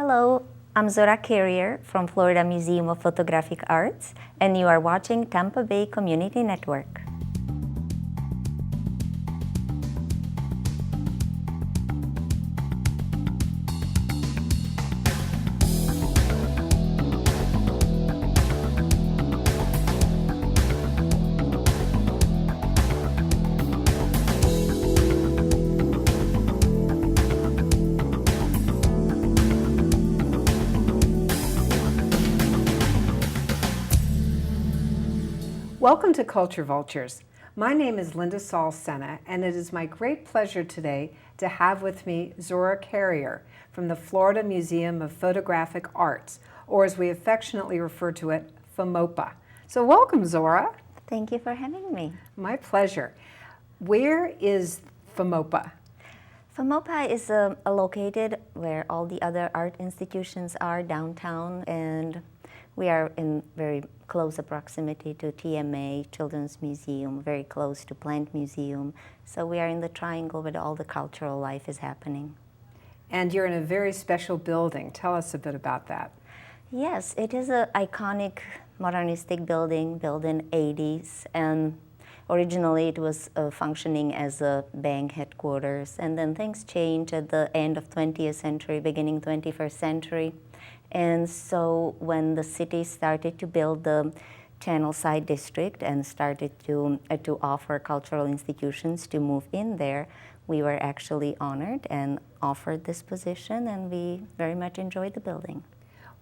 Hello, I'm Zora Carrier from Florida Museum of Photographic Arts, and you are watching Tampa Bay Community Network. Welcome to Culture Vultures. My name is Linda Saul-Sena, and it is my great pleasure today to have with me Zora Carrier from the Florida Museum of Photographic Arts, or as we affectionately refer to it, FMOPA. So welcome, Zora. Thank you for having me. My pleasure. Where is FMOPA? FMOPA is located where all the other art institutions are downtown, and we are in very close proximity to TMA, Children's Museum, very close to Plant Museum. So we are in the triangle where all the cultural life is happening. And you're in a very special building. Tell us a bit about that. Yes, it is an iconic modernistic building built in 80s, and originally it was functioning as a bank headquarters, and then things changed at the end of 20th century, beginning 21st century. And so when the city started to build the Channelside district and started to offer cultural institutions to move in there, we were actually honored and offered this position, and we very much enjoyed the building.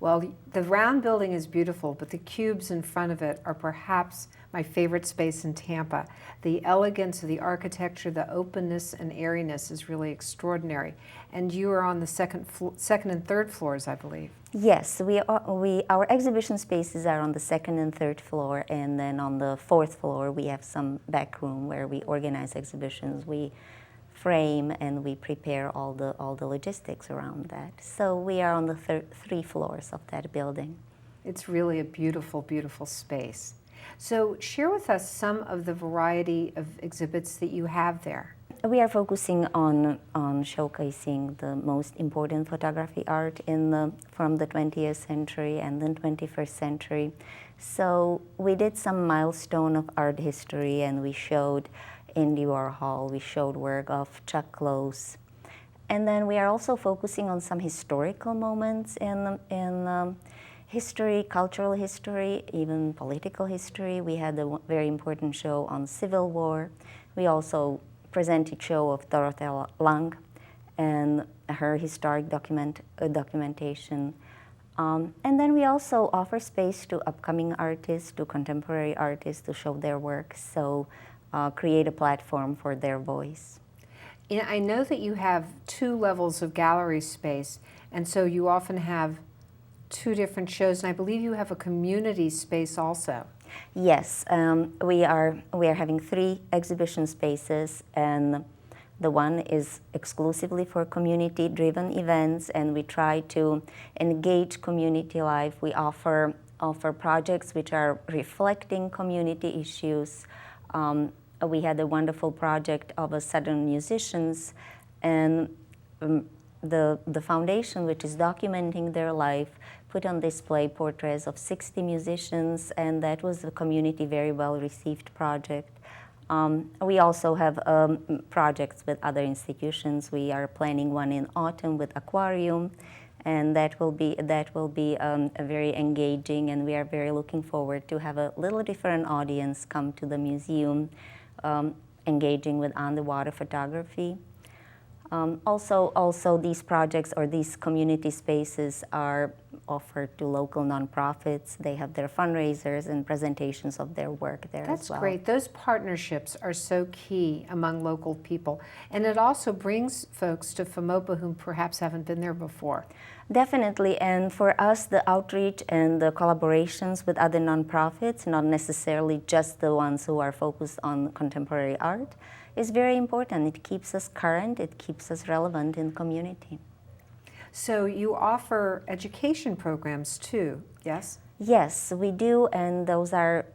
Well, the round building is beautiful, but the cubes in front of it are perhaps my favorite space in Tampa. The elegance of the architecture, the openness and airiness is really extraordinary. And you are on the second and third floors, I believe. Yes, our exhibition spaces are on the second and third floor, and then on the fourth floor we have some back room where we organize exhibitions. We frame and we prepare all the logistics around that. So we are on the three floors of that building. It's really a beautiful, beautiful space. So share with us some of the variety of exhibits that you have there. We are focusing on showcasing the most important photography art from the 20th century and then 21st century. So we did some milestone of art history, and we showed Andy Warhol, we showed work of Chuck Close. And then we are also focusing on some historical moments in history, cultural history, even political history. We had a very important show on Civil War. We also presented a show of Dorothea Lange and her historic documentation. And then we also offer space to upcoming artists, to contemporary artists to show their work. So create a platform for their voice. I know that you have two levels of gallery space, and so you often have two different shows, and I believe you have a community space also. Yes, we are having three exhibition spaces, and the one is exclusively for community-driven events, and we try to engage community life. We offer projects which are reflecting community issues. We had a wonderful project of a Southern musicians, and the foundation, which is documenting their life, put on display portraits of 60 musicians, and that was a community very well received project. We also have projects with other institutions. We are planning one in autumn with aquarium, and that will be a very engaging, and we are very looking forward to have a little different audience come to the museum, engaging with on-the-water photography. Also these projects or these community spaces are offered to local nonprofits. They have their fundraisers and presentations of their work there as well. That's great. Those partnerships are so key among local people. And it also brings folks to FMOPA who perhaps haven't been there before. Definitely, and for us, the outreach and the collaborations with other nonprofits, not necessarily just the ones who are focused on contemporary art, is very important. It keeps us current, it keeps us relevant in the community. So you offer education programs too, yes? Yes, we do, and those are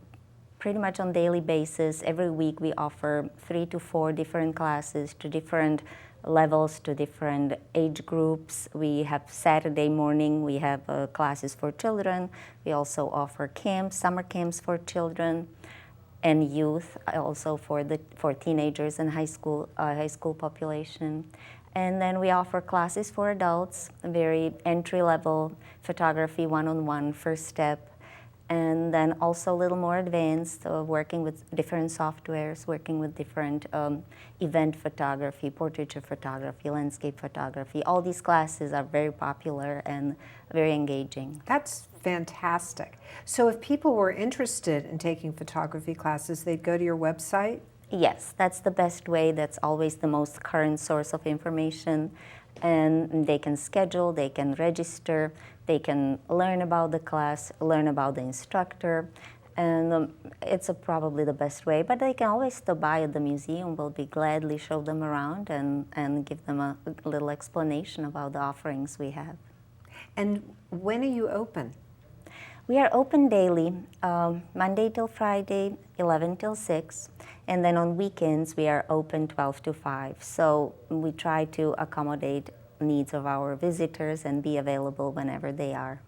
pretty much on daily basis. Every week we offer 3 to 4 different classes to different levels, to different age groups. We have Saturday morning, we have classes for children. We also offer camps, summer camps for children and youth, also for teenagers and high school population. And then we offer classes for adults, very entry-level photography, one-on-one, first step. And then also a little more advanced, working with different softwares, working with different event photography, portraiture photography, landscape photography. All these classes are very popular and very engaging. That's fantastic. So if people were interested in taking photography classes, they'd go to your website? Yes, that's the best way. That's always the most current source of information. And they can schedule, they can register, they can learn about the class, learn about the instructor, and it's probably the best way. But they can always stop by at the museum. We'll be gladly show them around and give them a little explanation about the offerings we have. And when are you open? We are open daily, Monday till Friday, 11 till 6, and then on weekends we are open 12 to 5. So we try to accommodate needs of our visitors and be available whenever they are.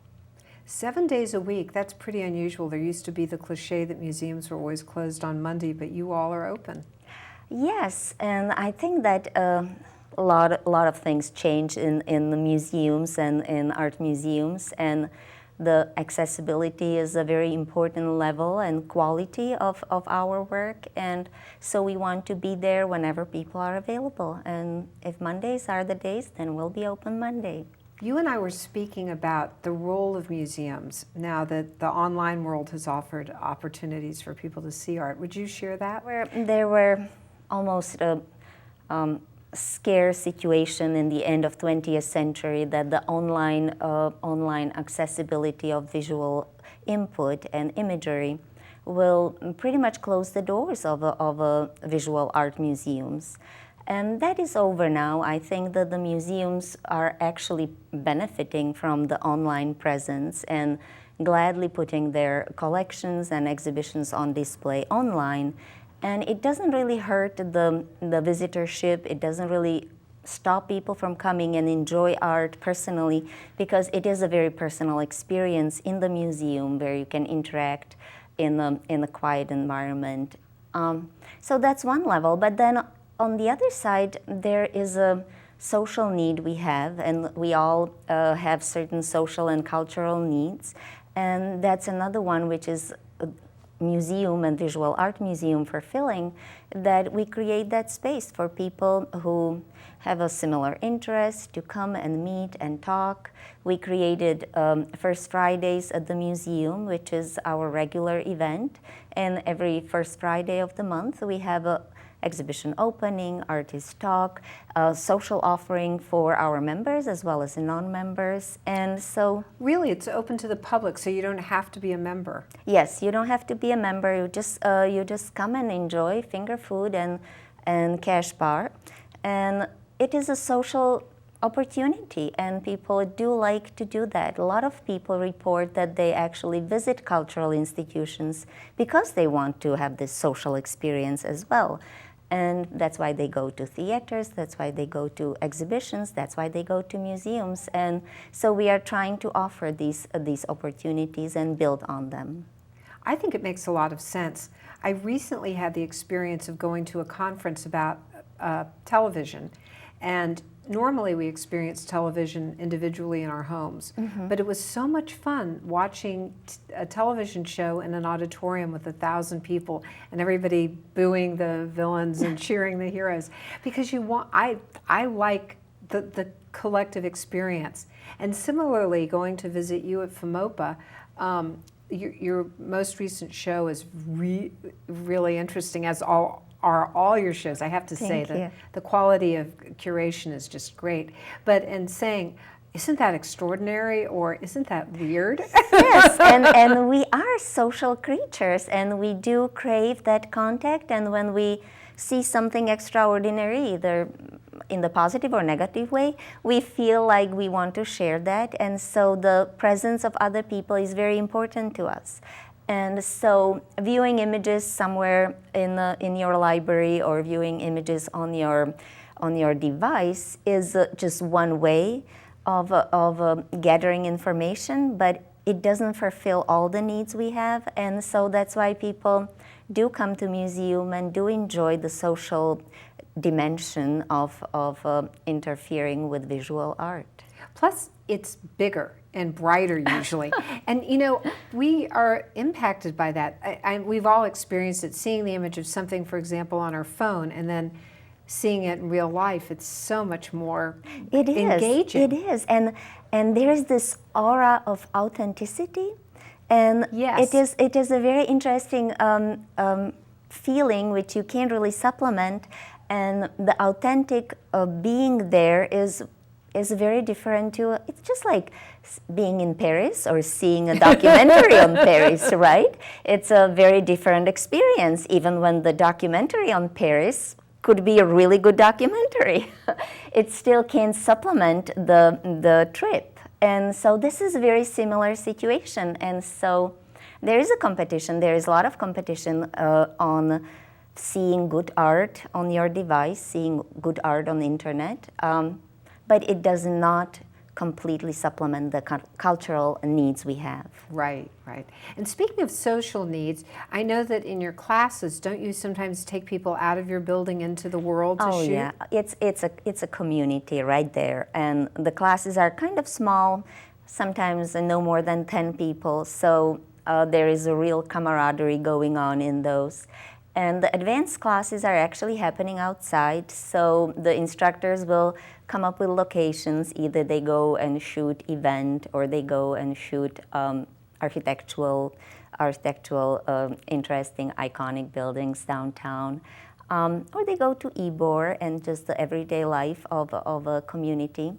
7 days a week, that's pretty unusual. There used to be the cliche that museums were always closed on Monday, but you all are open. Yes, and I think that a lot of things change in the museums and in art museums, and the accessibility is a very important level and quality of our work, and so we want to be there whenever people are available. And if Mondays are the days, then we'll be open Monday. You and I were speaking about the role of museums now that the online world has offered opportunities for people to see art. Would you share that? There were almost scare situation in the end of 20th century that the online accessibility of visual input and imagery will pretty much close the doors of visual art museums. And that is over now. I think that the museums are actually benefiting from the online presence and gladly putting their collections and exhibitions on display online. And it doesn't really hurt the visitorship. It doesn't really stop people from coming and enjoy art personally, because it is a very personal experience in the museum where you can interact in a quiet environment. So that's one level. But then on the other side, there is a social need we have, and we all have certain social and cultural needs. And that's another one, which is museum and visual art museum fulfilling, that we create that space for people who have a similar interest to come and meet and talk. We created First Fridays at the museum, which is our regular event, and every first Friday of the month we have a exhibition opening, artist talk, social offering for our members as well as non-members. And so really, it's open to the public, so you don't have to be a member. Yes, you don't have to be a member. You just come and enjoy finger food and cash bar, and it is a social opportunity, and people do like to do that. A lot of people report that they actually visit cultural institutions because they want to have this social experience as well. And that's why they go to theaters, that's why they go to exhibitions, that's why they go to museums. And so we are trying to offer these opportunities and build on them. I think it makes a lot of sense. I recently had the experience of going to a conference about television, and normally we experience television individually in our homes, but it was so much fun watching a television show in an auditorium with 1,000 people and everybody booing the villains and cheering the heroes, because I like the collective experience. And similarly, going to visit you at FMOPA, your most recent show is really interesting, as are all your shows. I have to say that the quality of curation is just great. But in saying, isn't that extraordinary, or isn't that weird? Yes, and we are social creatures, and we do crave that contact. And when we see something extraordinary, either in the positive or negative way, we feel like we want to share that. And so the presence of other people is very important to us. And so viewing images somewhere in your library, or viewing images on on your device is just one way of gathering information, but it doesn't fulfill all the needs we have. And so that's why people do come to museum and do enjoy the social dimension of interfering with visual art. Plus, it's bigger and brighter usually. And you know, we are impacted by that. We've all experienced it, seeing the image of something, for example, on our phone, and then seeing it in real life. It's so much more engaging. It is. And there is this aura of authenticity. And yes. it is a very interesting feeling which you can't really supplement. And the authentic being there is very different to, it's just like being in Paris or seeing a documentary on Paris, right? It's a very different experience, even when the documentary on Paris could be a really good documentary. It still can't supplement the trip. And so this is a very similar situation. And so there is a competition, there is a lot of competition on seeing good art on your device, seeing good art on the internet. But it does not completely supplement the cultural needs we have. Right, right. And speaking of social needs, I know that in your classes, don't you sometimes take people out of your building into the world to shoot? Oh yeah, it's a community right there, and the classes are kind of small, sometimes no more than 10 people, so there is a real camaraderie going on in those. And the advanced classes are actually happening outside, so the instructors will come up with locations. Either they go and shoot event, or they go and shoot architectural, interesting, iconic buildings downtown, or they go to Ybor and just the everyday life of a community.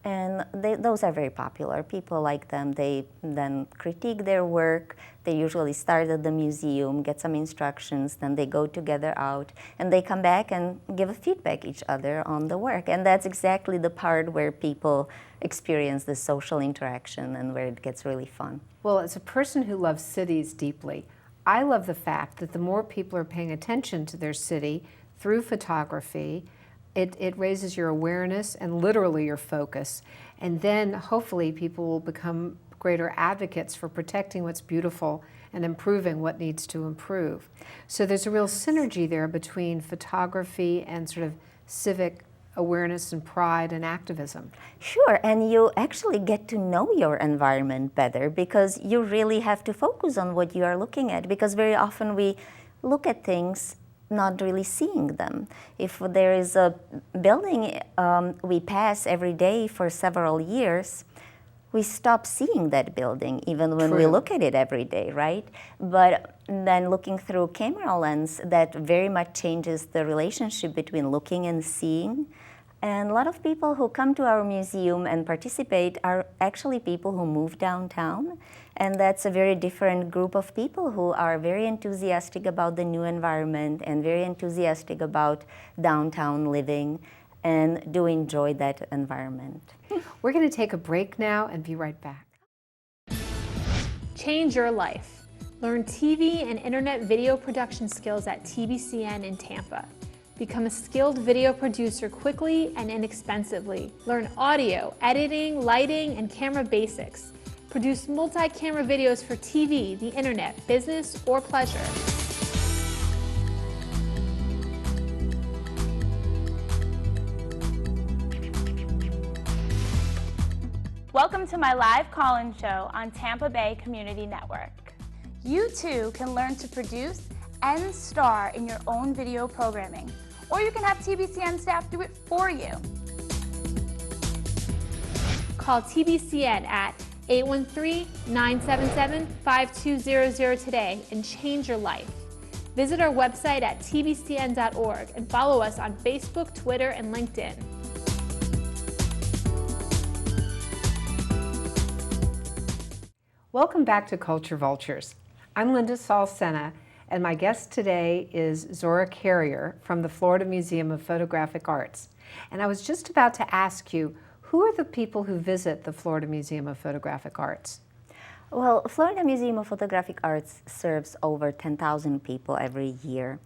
And those are very popular. People like them. They then critique their work. They usually start at the museum, get some instructions, then they go together out, and they come back and give a feedback each other on the work. And that's exactly the part where people experience the social interaction and where it gets really fun. Well, as a person who loves cities deeply, I love the fact that the more people are paying attention to their city through photography, it raises your awareness and literally your focus. And then hopefully people will become greater advocates for protecting what's beautiful and improving what needs to improve. So there's a real synergy there between photography and sort of civic awareness and pride and activism. Sure, and you actually get to know your environment better because you really have to focus on what you are looking at, because very often we look at things not really seeing them. If there is a building we pass every day for several years, we stop seeing that building even when we look at it every day, right? But then looking through camera lens, that very much changes the relationship between looking and seeing. And a lot of people who come to our museum and participate are actually people who move downtown. And that's a very different group of people who are very enthusiastic about the new environment and very enthusiastic about downtown living and do enjoy that environment. We're going to take a break now and be right back. Change your life. Learn TV and internet video production skills at TBCN in Tampa. Become a skilled video producer quickly and inexpensively. Learn audio, editing, lighting, and camera basics. Produce multi-camera videos for TV, the internet, business, or pleasure. Welcome to my live call-in show on Tampa Bay Community Network. You too can learn to produce and star in your own video programming, or you can have TBCN staff do it for you. Call TBCN at 813-977-5200 today and change your life. Visit our website at tbcn.org and follow us on Facebook, Twitter, and LinkedIn. Welcome back to Culture Vultures. I'm Linda Saul-Sena, and my guest today is Zora Carrier from the Florida Museum of Photographic Arts. And I was just about to ask you, who are the people who visit the Florida Museum of Photographic Arts? Well, Florida Museum of Photographic Arts serves over 10,000 people every year.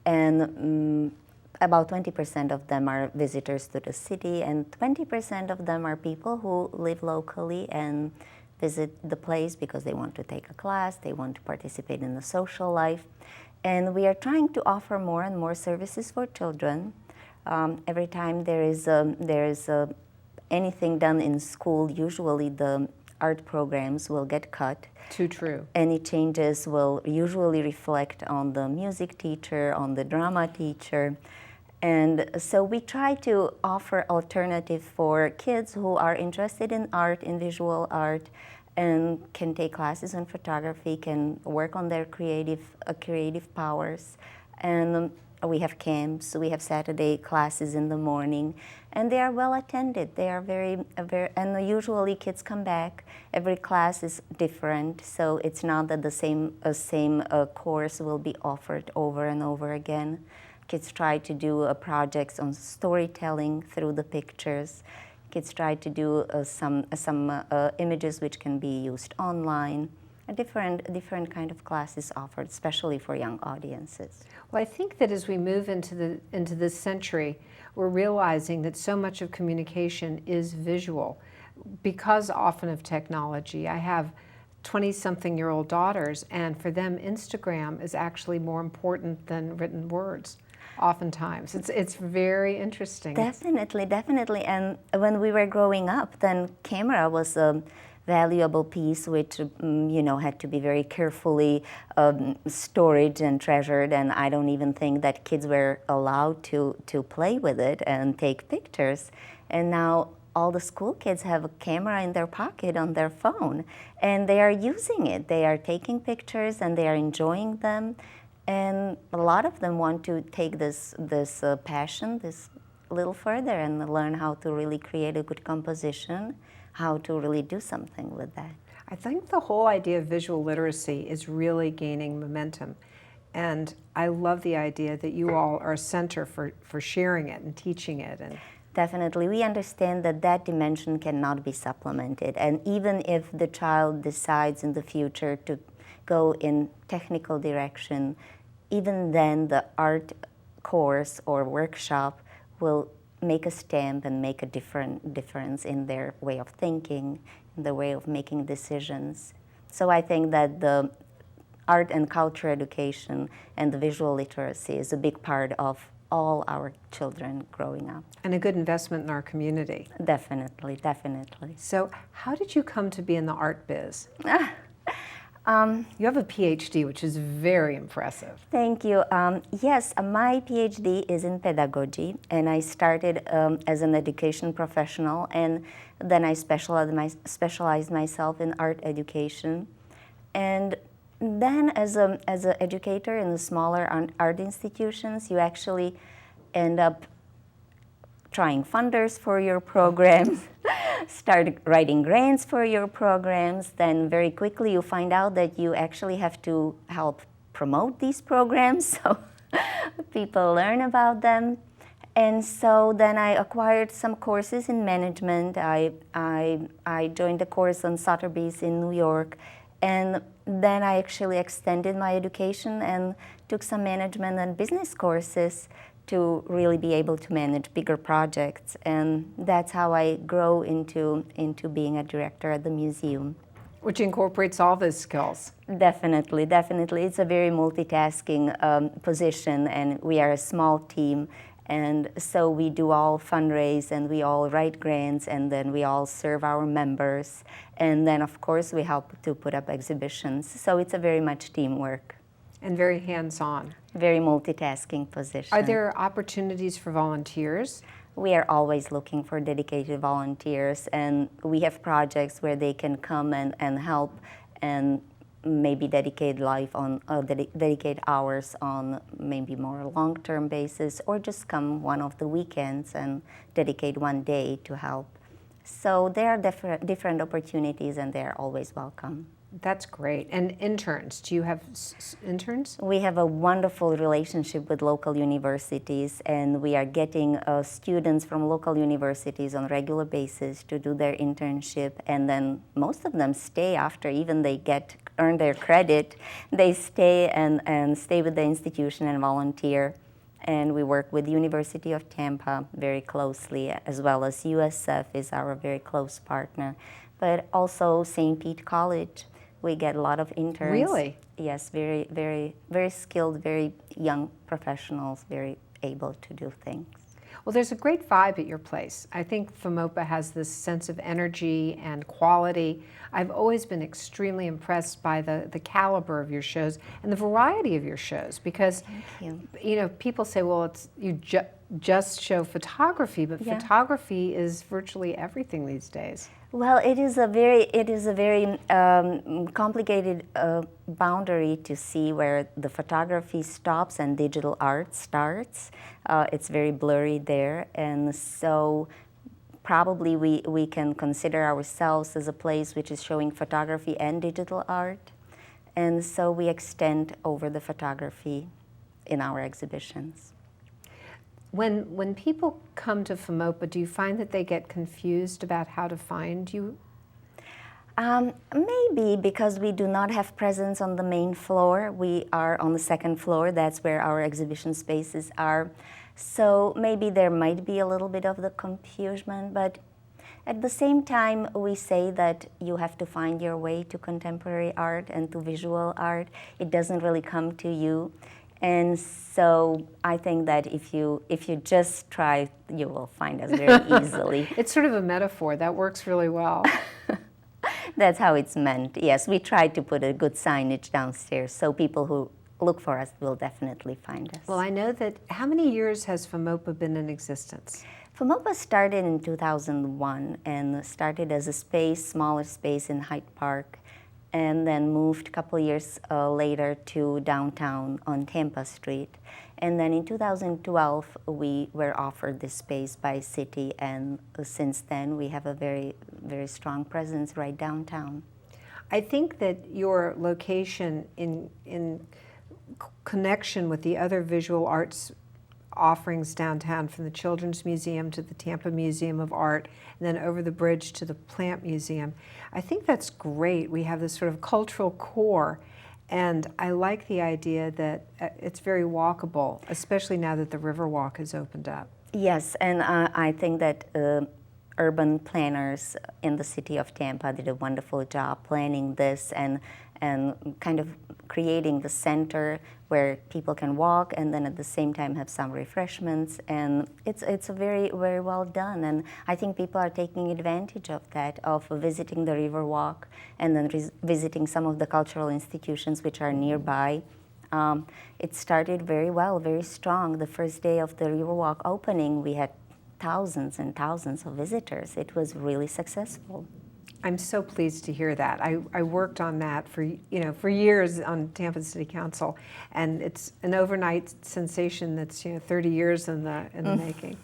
And about 20% of them are visitors to the city, and 20% of them are people who live locally and visit the place because they want to take a class, they want to participate in the social life. And we are trying to offer more and more services for children. Every time there is anything done in school, usually the art programs will get cut. Too true. Any changes will usually reflect on the music teacher, on the drama teacher. And so we try to offer alternative for kids who are interested in art, in visual art, and can take classes in photography, can work on their creative powers. And we have camps, we have Saturday classes in the morning, and they are well attended. They are very, and usually kids come back. Every class is different, so it's not that the same course will be offered over and over again. Kids try to do projects on storytelling through the pictures. Kids try to do some images which can be used online. A different kind of classes offered, especially for young audiences. Well, I think that as we move into this century, we're realizing that so much of communication is visual because often of technology. I have 20-something-year-old daughters, and for them, Instagram is actually more important than written words. Oftentimes, it's very interesting. Definitely. And when we were growing up, then camera was a valuable piece which had to be very carefully stored and treasured, and I don't even think that kids were allowed to play with it and take pictures. And now all the school kids have a camera in their pocket on their phone, and they are using it. They are taking pictures and they are enjoying them, and a lot of them want to take this passion this a little further and learn how to really create a good composition, how to really do something with that. I think the whole idea of visual literacy is really gaining momentum. And I love the idea that you all are a center for sharing it and teaching it. And definitely. We understand that dimension cannot be supplemented. And even if the child decides in the future to go in technical direction, even then the art course or workshop will make a stamp and make a difference in their way of thinking, in the way of making decisions. So I think that the art and culture education and the visual literacy is a big part of all our children growing up. And a good investment in our community. Definitely. So how did you come to be in the art biz? You have a PhD, which is very impressive. Thank you. Yes, my PhD is in pedagogy, and I started as an education professional, and then I specialized myself in art education. And then as an educator in the smaller art institutions, you actually end up trying funders for your programs, start writing grants for your programs, then very quickly you find out that you actually have to help promote these programs so people learn about them. And so then I acquired some courses in management. I joined a course on Sotheby's in New York, and then I actually extended my education and took some management and business courses to really be able to manage bigger projects. And that's how I grow into being a director at the museum. Which incorporates all those skills. Definitely. It's a very multitasking position, and we are a small team. And so we do all fundraise, and we all write grants, and then we all serve our members. And then, of course, we help to put up exhibitions. So it's a very much teamwork. And very hands-on. Very multitasking position. Are there opportunities for volunteers? We are always looking for dedicated volunteers, and we have projects where they can come and help and maybe dedicate dedicate hours on maybe more long-term basis, or just come one of the weekends and dedicate one day to help. So there are different opportunities, and they're always welcome. That's great. And interns, do you have interns? We have a wonderful relationship with local universities, and we are getting students from local universities on a regular basis to do their internship, and then most of them stay after even they earn their credit. They stay and stay with the institution and volunteer. And we work with the University of Tampa very closely, as well as USF is our very close partner. But also St. Pete College, we get a lot of interns. Really? Yes, very, very, very skilled, very young professionals, very able to do things. Well, there's a great vibe at your place. I think FOMOPA has this sense of energy and quality. I've always been extremely impressed by the caliber of your shows and the variety of your shows, because you know, people say, well, it's you just show photography, but photography is virtually everything these days. Well, it is a very complicated boundary to see where the photography stops and digital art starts. It's very blurry there, and so probably we can consider ourselves as a place which is showing photography and digital art, and so we extend over the photography in our exhibitions. When people come to FOMOPA, do you find that they get confused about how to find you? Maybe because we do not have presence on the main floor. We are on the second floor. That's where our exhibition spaces are. So maybe there might be a little bit of the confusion, but at the same time, we say that you have to find your way to contemporary art and to visual art. It doesn't really come to you. And so I think that if you just try, you will find us very easily. It's sort of a metaphor. That works really well. That's how it's meant. Yes, we try to put a good signage downstairs so people who look for us will definitely find us. Well, I know that, how many years has FOMOPA been in existence? FOMOPA started in 2001 and started as a space, smaller space in Hyde Park, and then moved a couple years later to downtown on Tampa Street. And then in 2012, we were offered this space by city, and since then we have a very, very strong presence right downtown. I think that your location in connection with the other visual arts offerings downtown, from the Children's Museum to the Tampa Museum of Art, and then over the bridge to the Plant Museum. I think that's great. We have this sort of cultural core, and I like the idea that it's very walkable, especially now that the Riverwalk has opened up. Yes, and I think that urban planners in the city of Tampa did a wonderful job planning this and kind of creating the center where people can walk and then at the same time have some refreshments, and it's a very, very well done, and I think people are taking advantage of that, of visiting the Riverwalk and then visiting some of the cultural institutions which are nearby. It started very well, very strong. The first day of the Riverwalk opening, we had thousands and thousands of visitors. It was really successful. I'm so pleased to hear that. I worked on that for years on Tampa City Council, and it's an overnight sensation that's 30 years in the making.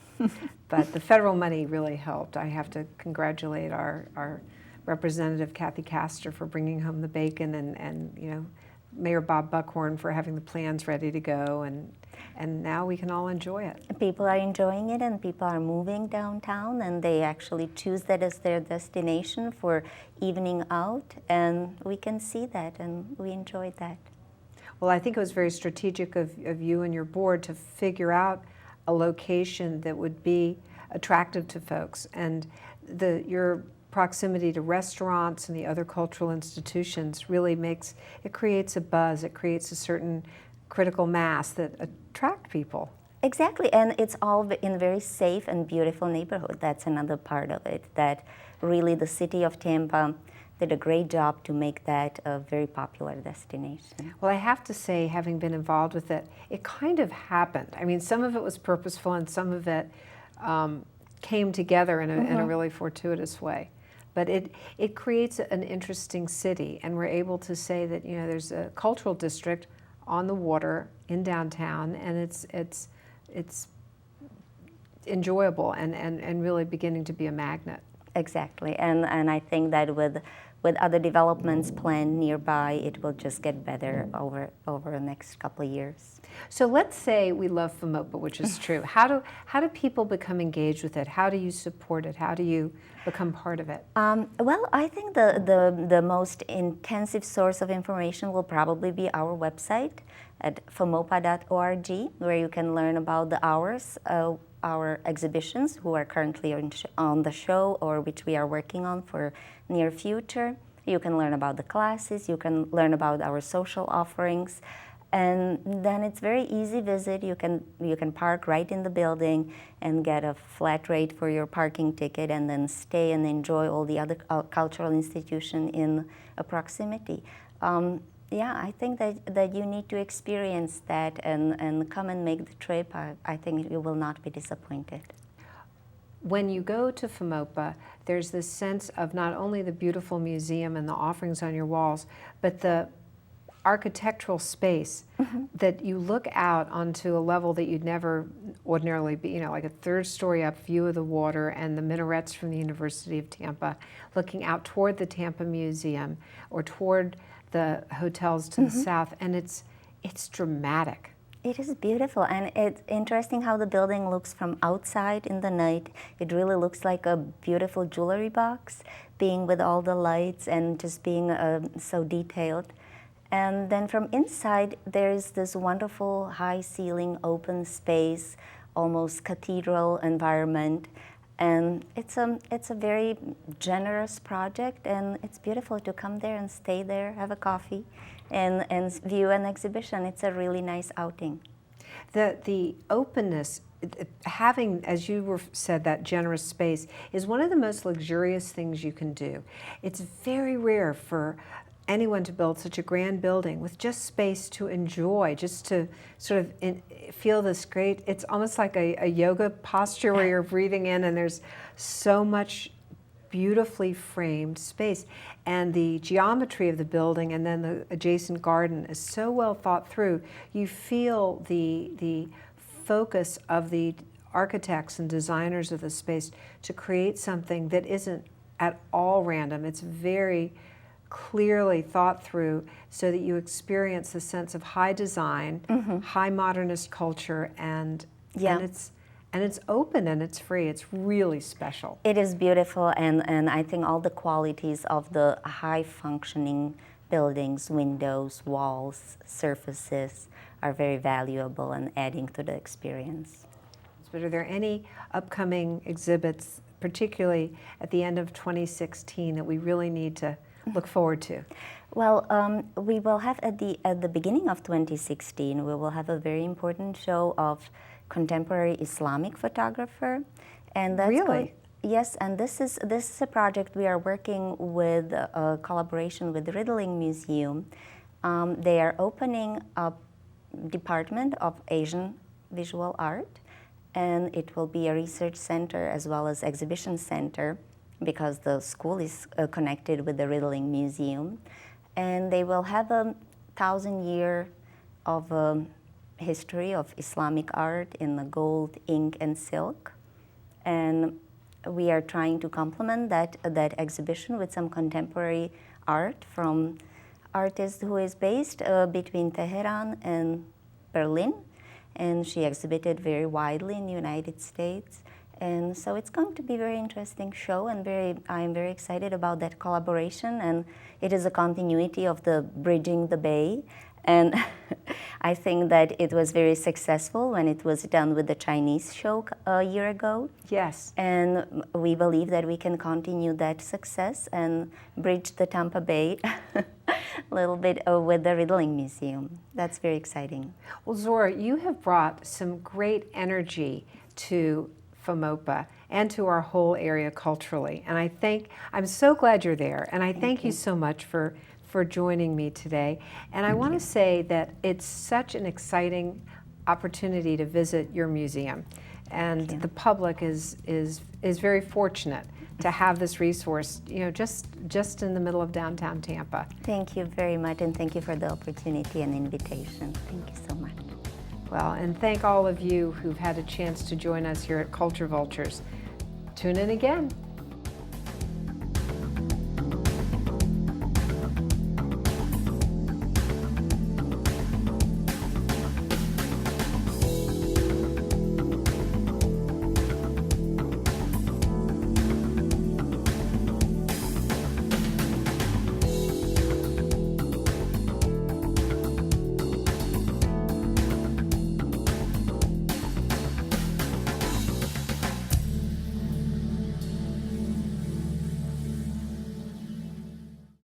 But the federal money really helped. I have to congratulate our Representative Kathy Castor for bringing home the bacon, and Mayor Bob Buckhorn for having the plans ready to go, and now we can all enjoy it. People are enjoying it, and people are moving downtown, and they actually choose that as their destination for evening out, and we can see that, and we enjoyed that. Well, I think it was very strategic of you and your board to figure out a location that would be attractive to folks, and your proximity to restaurants and the other cultural institutions really creates a buzz, it creates a certain critical mass that attract people. Exactly, and it's all in a very safe and beautiful neighborhood. That's another part of it, that really the city of Tampa did a great job to make that a very popular destination. Well, I have to say, having been involved with it, it kind of happened. I mean, some of it was purposeful and some of it came together in a really fortuitous way. But it creates an interesting city, and we're able to say that there's a cultural district on the water in downtown, and it's enjoyable and really beginning to be a magnet. exactly. And I think that with other developments planned nearby, it will just get better over the next couple of years. So let's say we love FOMOPA, which is true. How do people become engaged with it? How do you support it? How do you become part of it? Well, I think the most intensive source of information will probably be our website at fomopa.org, where you can learn about the hours, our exhibitions who are currently on the show or which we are working on for near future. You can learn about the classes, you can learn about our social offerings, and then it's very easy visit. You can park right in the building and get a flat rate for your parking ticket and then stay and enjoy all the other cultural institutions in a proximity. Yeah, I think that you need to experience that and come and make the trip. I think you will not be disappointed. When you go to FOMOPA, there's this sense of not only the beautiful museum and the offerings on your walls, but the architectural space that you look out onto a level that you'd never ordinarily be, you know, like a third story up view of the water and the minarets from the University of Tampa, looking out toward the Tampa Museum or toward the hotels to the south, and it's dramatic. It is beautiful, and it's interesting how the building looks from outside in the night. It really looks like a beautiful jewelry box, being with all the lights and just being so detailed. And then from inside, there's this wonderful high ceiling, open space, almost cathedral environment. And it's a very generous project, and it's beautiful to come there and stay there, have a coffee, and view an exhibition. It's a really nice outing. The openness, having, as you said, that generous space is one of the most luxurious things you can do. It's very rare for anyone to build such a grand building with just space to enjoy, just to sort of feel this great, it's almost like a yoga posture where you're breathing in and there's so much beautifully framed space. And the geometry of the building and then the adjacent garden is so well thought through. You feel the focus of the architects and designers of the space to create something that isn't at all random. It's very clearly thought through so that you experience the sense of high design, high modernist culture, and it's open and it's free. It's really special. It is beautiful, and I think all the qualities of the high functioning buildings, windows, walls, surfaces are very valuable and adding to the experience. But are there any upcoming exhibits, particularly at the end of 2016, that we really need to look forward to? Well, we will have at the beginning of 2016, we will have a very important show of contemporary Islamic photographer, and that's really? Yes, and this is a project we are working with, a collaboration with the Riddling Museum. They are opening a department of Asian visual art, and it will be a research center as well as exhibition center, because the school is connected with the Riddling Museum. And they will have 1,000 years of history of Islamic art in the gold, ink, and silk. And we are trying to complement that exhibition with some contemporary art from artist who is based between Tehran and Berlin. And she exhibited very widely in the United States. And so it's going to be a very interesting show, and I'm very excited about that collaboration. And it is a continuity of the Bridging the Bay. And I think that it was very successful when it was done with the Chinese show a year ago. Yes. And we believe that we can continue that success and bridge the Tampa Bay a little bit with the Riddling Museum. That's very exciting. Well, Zora, you have brought some great energy to FOMOPA and to our whole area culturally. And I'm so glad you're there. And I thank you so much for joining me today. And I want to say that it's such an exciting opportunity to visit your museum. And the public is very fortunate to have this resource, you know, just in the middle of downtown Tampa. Thank you very much, and thank you for the opportunity and invitation. Thank you so much. Well, and thank all of you who've had a chance to join us here at Culture Vultures. Tune in again.